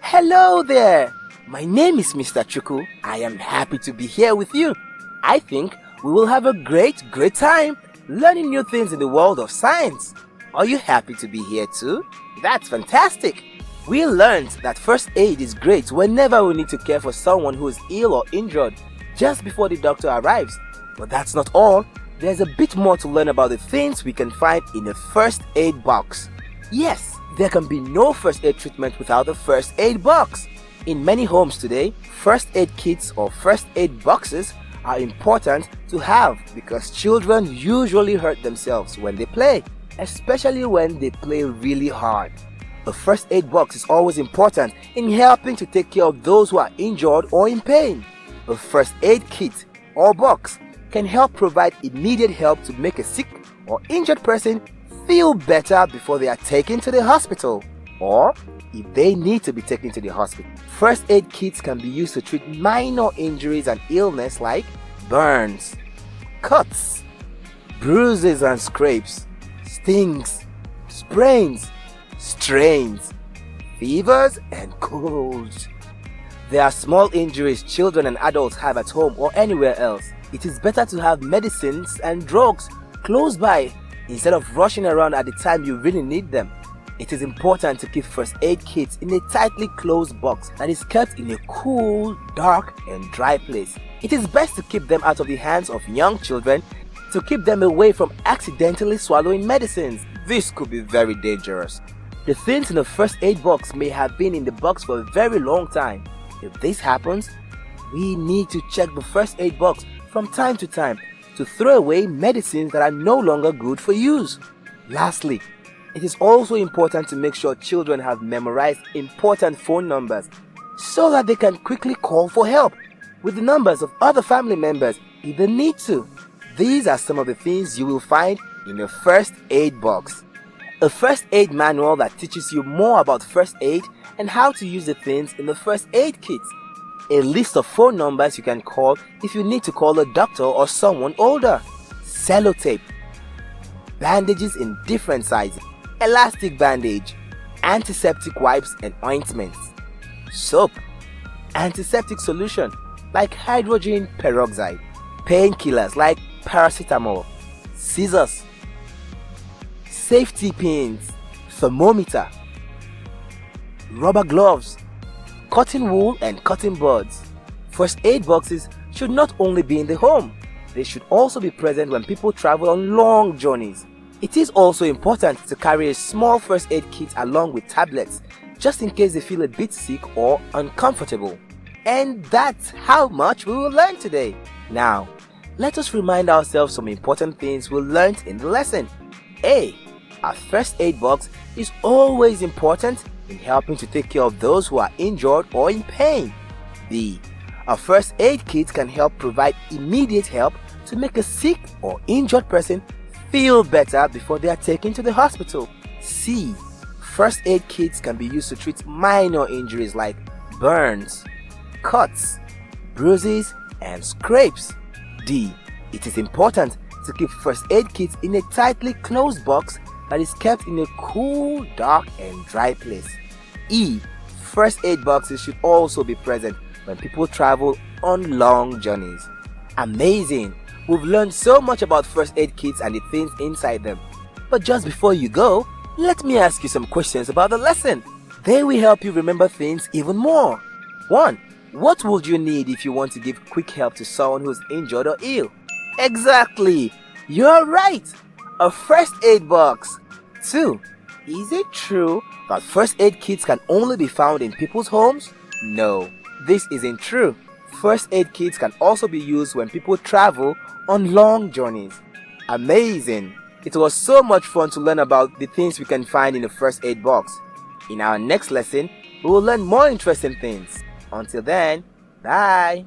Hello there! My name is Mr. Chuku. I am happy to be here with you. I think we will have a great time learning new things in the world of science. Are you happy to be here too? That's fantastic! We learned that first aid is great whenever we need to care for someone who is ill or injured just before the doctor arrives. But that's not all. There's a bit more to learn about the things we can find in a first aid box. Yes, there can be no first aid treatment without a first aid box. In many homes today, first aid kits or first aid boxes are important to have because children usually hurt themselves when they play, especially when they play really hard. A first aid box is always important in helping to take care of those who are injured or in pain. A first aid kit or box can help provide immediate help to make a sick or injured person feel better before they are taken to the hospital, or if they need to be taken to the hospital. First aid kits can be used to treat minor injuries and illness like burns, cuts, bruises and scrapes, stings, sprains, strains, fevers and colds. There are small injuries children and adults have at home or anywhere else. It is better to have medicines and drugs close by instead of rushing around at the time you really need them. It is important to keep first aid kits in a tightly closed box that is kept in a cool, dark and dry place. It is best to keep them out of the hands of young children to keep them away from accidentally swallowing medicines. This could be very dangerous. The things in the first aid box may have been in the box for a very long time. If this happens, we need to check the first aid box from time to time to throw away medicines that are no longer good for use. Lastly, it is also important to make sure children have memorized important phone numbers so that they can quickly call for help with the numbers of other family members if they need to. These are some of the things you will find in a first aid box. A first aid manual that teaches you more about first aid and how to use the things in the first aid kit. A list of phone numbers you can call if you need to call a doctor or someone older. Sellotape. Bandages in different sizes. Elastic bandage. Antiseptic wipes and ointments. Soap. Antiseptic solution like hydrogen peroxide. Painkillers like paracetamol. Scissors. Safety pins. Thermometer. Rubber gloves. Cotton wool and cotton buds. First aid boxes should not only be in the home, they should also be present when people travel on long journeys. It is also important to carry a small first aid kit along with tablets, just in case they feel a bit sick or uncomfortable. And that's how much we will learn today. Now, let us remind ourselves some important things we learned in the lesson. A. A first aid box is always important in helping to take care of those who are injured or in pain. B. A first aid kit can help provide immediate help to make a sick or injured person feel better before they are taken to the hospital. C. First aid kits can be used to treat minor injuries like burns, cuts, bruises and scrapes. D. It is important to keep first aid kits in a tightly closed box that is kept in a cool, dark and dry place. E. First aid boxes should also be present when people travel on long journeys. Amazing! We've learned so much about first aid kits and the things inside them. But just before you go, let me ask you some questions about the lesson. They will help you remember things even more. 1. What would you need if you want to give quick help to someone who's injured or ill? Exactly! You're right! A first aid box. 2. Is it true that first aid kits can only be found in people's homes? No, this isn't true. First aid kits can also be used when people travel on long journeys. Amazing! It was so much fun to learn about the things we can find in a first aid box. In our next lesson, we will learn more interesting things. Until then, bye!